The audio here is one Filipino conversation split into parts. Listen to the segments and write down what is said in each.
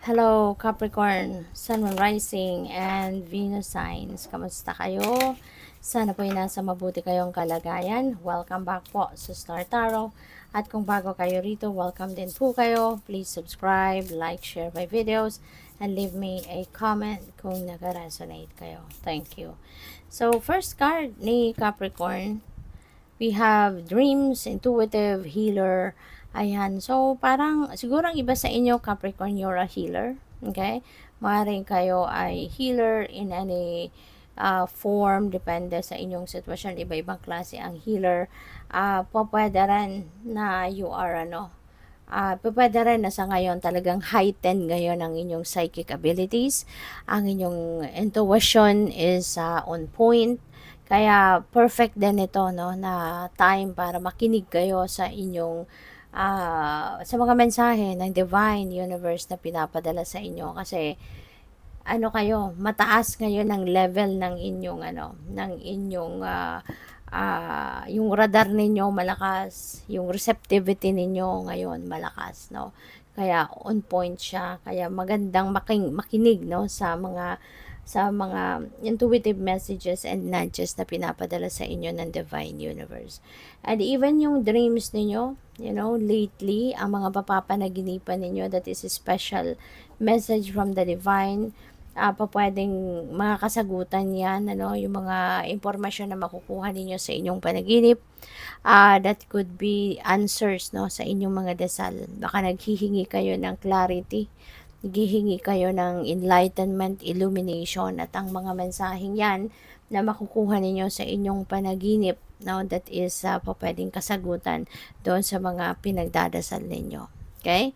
Hello, Capricorn, Sun, Moon, Rising, and Venus signs. Kamusta kayo? Sana po ay nasa mabuti kayong kalagayan. Welcome back po sa Star Tarot. At kung bago kayo rito, welcome din po kayo. Please subscribe, like, share my videos, and leave me a comment kung nag-resonate kayo. Thank you. So, first card ni Capricorn, we have dreams, intuitive, healer. Ayan. So, parang, siguro ang iba sa inyo, Capricorn, you're a healer. Okay? Maaaring kayo ay healer in any form, depende sa inyong sitwasyon. Iba-ibang klase ang healer. Pwede rin na you are pwede rin na sa ngayon talagang heightened ngayon ang inyong psychic abilities. Ang inyong intuition is on point. Kaya perfect din ito, no, na time para makinig kayo sa inyong sa mga mensahe ng divine universe na pinapadala sa inyo, kasi kayo, mataas ngayon ang level ng inyong yung radar ninyo malakas, yung receptivity ninyo ngayon malakas, no. Kaya on point siya, kaya magandang makinig, no, sa mga intuitive messages and nudges na pinapadala sa inyo ng divine universe. And even yung dreams ninyo, lately, ang mga papapanaginipan ninyo, that is a special message from the divine. Pwedeng mga kasagutan yan, yung mga impormasyon na makukuha ninyo sa inyong panaginip. That could be answers, no, sa inyong mga dasal. Baka naghihingi kayo ng clarity, naghihingi kayo ng enlightenment, illumination, at ang mga mensaheng yan na makukuha ninyo sa inyong panaginip, no, that is pwedeng kasagutan doon sa mga pinagdadasal ninyo. Okay?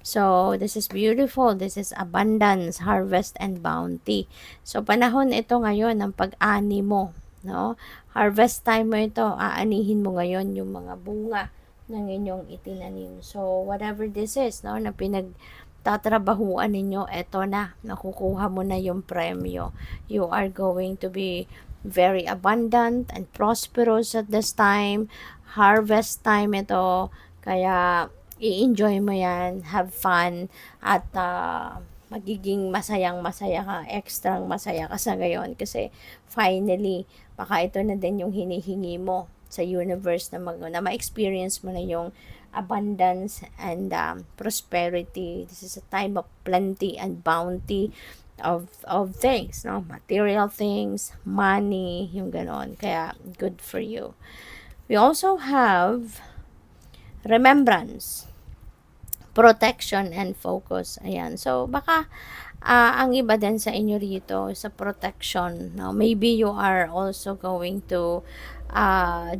So, this is beautiful. This is abundance, harvest, and bounty. So, panahon ito ngayon ng pag-ani mo, no? Harvest time mo ito, aanihin mo ngayon yung mga bunga ng inyong itinanim. So, whatever this is, no, na tatrabahuan ninyo, eto na, nakukuha mo na yung premyo. You are going to be very abundant and prosperous at this time. Harvest time ito, kaya i-enjoy mo yan, have fun, at magiging masayang-masaya ka, extrang masaya ka sa ngayon, kasi finally, baka ito na din yung hinihingi mo sa universe na ma-experience mo na yung abundance and prosperity. This is a time of plenty and bounty of things, no, material things, money, yung ganon. Kaya good for you. We also have remembrance, protection, and focus. Ayan. So, baka ang iba din sa inyo rito sa protection, no? Maybe you are also going to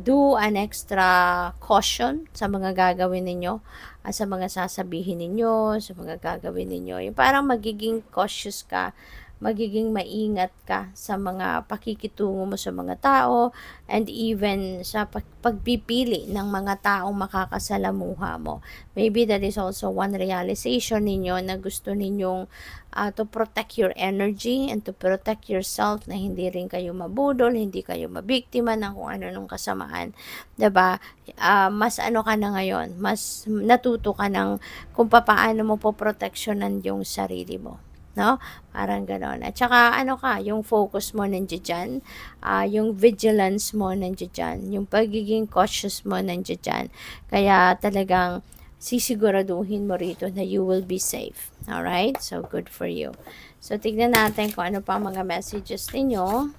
do an extra caution sa mga gagawin ninyo, sa mga sasabihin ninyo, sa mga gagawin ninyo. Yung parang magiging cautious ka, magiging maingat ka sa mga pakikitungo mo sa mga tao, and even sa pagpipili ng mga taong makakasalamuha mo. Maybe that is also one realization ninyo na gusto ninyong to protect your energy and to protect yourself, na hindi rin kayo mabudol, hindi kayo mabiktima ng kung ano nung kasamaan. 'Di ba? Mas ka na ngayon, mas natuto ka ng kung paano mo poproteksyonan yung sarili mo, no? Parang gano'n. At saka yung focus mo nandiyan diyan, yung vigilance mo nandiyan diyan, yung pagiging cautious mo nandiyan diyan. Kaya talagang sisiguraduhin mo rito na you will be safe. Alright? So, good for you. So, tignan natin kung ano pa mga messages ninyo.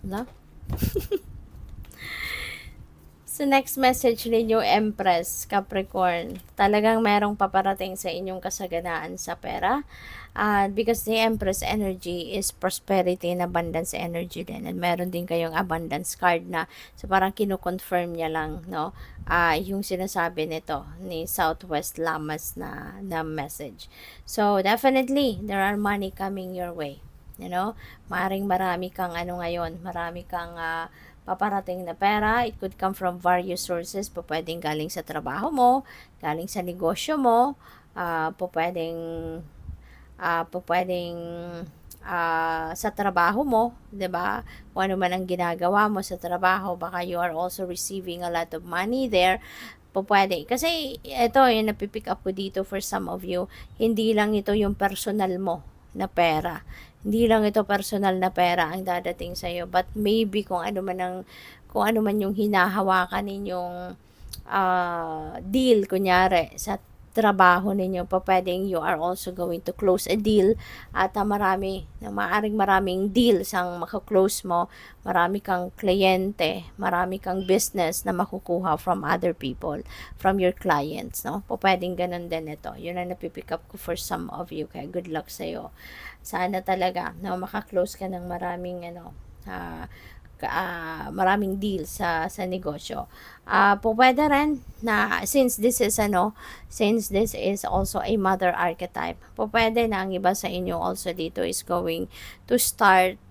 Wala? So, next message ninyo, Empress, Capricorn. Talagang merong paparating sa inyong kasaganaan sa pera. Because the Empress energy is prosperity and abundance energy din. And meron din kayong abundance card na, so parang kino-confirm niya lang, no? Yung sinasabi nito ni Southwest Lamas na message. So, definitely, there are money coming your way. Maring marami kang ngayon, marami kang paparating na pera. It could come from various sources. Pwedeng galing sa trabaho mo, galing sa negosyo mo, pwedeng sa trabaho mo, 'di ba? Kung ano man ang ginagawa mo sa trabaho, baka you are also receiving a lot of money there. Pupuwede kasi ito yung napi-pick up ko dito for some of you, hindi lang ito yung personal mo na pera. Hindi lang ito personal na pera ang dadating sa'yo, but maybe kung ano man yung hinahawakan ninyong deal kunyari sa trabaho ninyo, pupuwedeng you are also going to close a deal at maaaring maraming deals ang mako-close mo, marami kang kliyente, marami kang business na makukuha from other people, from your clients, no? Pupuwedeng gano'n din ito. Yun ang napi-pick up ko for some of you, kaya good luck sa'yo. Sana talaga, no, maka-close ka ng maraming maraming deal sa negosyo. Pwede rin na since this is also a mother archetype, pwede na ang iba sa inyo also dito is going to start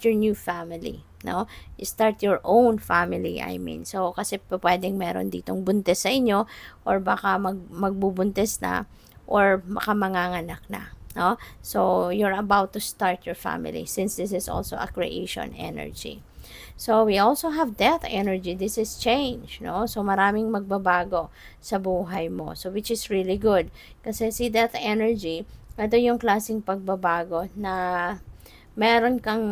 your new family, no? Start your own family, I mean. So, kasi pwedeng meron ditong buntis sa inyo or baka magbubuntis na or baka manganganak na, no? So, you're about to start your family since this is also a creation energy. So, we also have death energy. This is change, no? So, maraming magbabago sa buhay mo. So, which is really good. Kasi si death energy, ito yung klaseng pagbabago na meron kang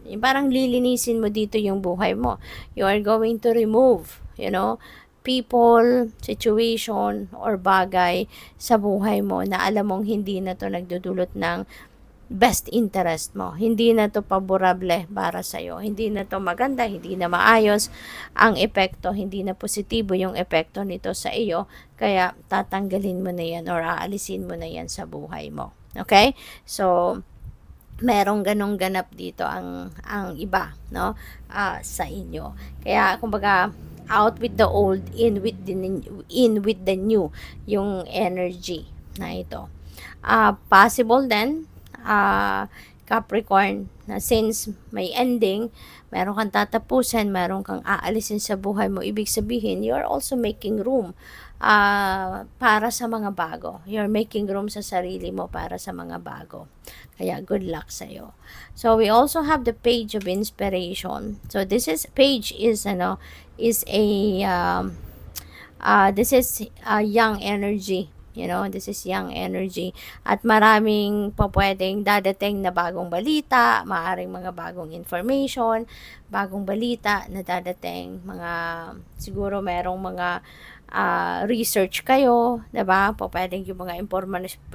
yung parang lilinisin mo dito yung buhay mo. You are going to remove, people, situation, or bagay sa buhay mo na alam mong hindi na to nagdudulot ng best interest mo. Hindi na to paborable para sa'yo. Hindi na to maganda, hindi na maayos ang epekto, hindi na positibo yung epekto nito sa iyo. Kaya tatanggalin mo na yan or aalisin mo na yan sa buhay mo. Okay? So, merong ganong ganap dito ang iba, no? Sa inyo. Kaya kumbaga out with the old, in with the new yung energy na ito. Possible then Capricorn na since may ending, meron kang tatapusin, meron kang aalisin sa buhay mo, ibig sabihin you are also making room para sa mga bago. You're making room sa sarili mo para sa mga bago. Kaya good luck sa'yo. So we also have the page of inspiration. So this is page is a this is young energy. This is young energy. At maraming pwedeng dadating na bagong balita, maaring mga bagong information, bagong balita na dadating, siguro merong mga research kayo, 'di ba? Pwedeng yung mga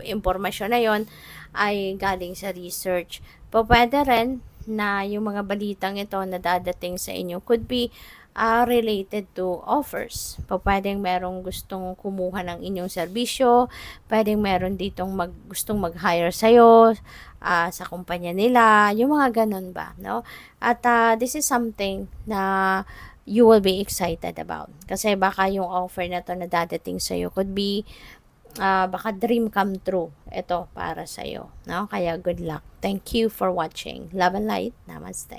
impormasyon na yon ay galing sa research. Pwede rin na yung mga balitang ito na dadating sa inyo could be related to offers. Pwedeng merong gustong kumuha ng inyong serbisyo, pwedeng meron ditong gustong mag-hire sa'yo, sa kumpanya nila, yung mga ganun ba, no? At this is something na you will be excited about. Kasi baka yung offer na to na dadating sa'yo could be baka dream come true ito para sa'yo, no? Kaya good luck. Thank you for watching. Love and light. Namaste.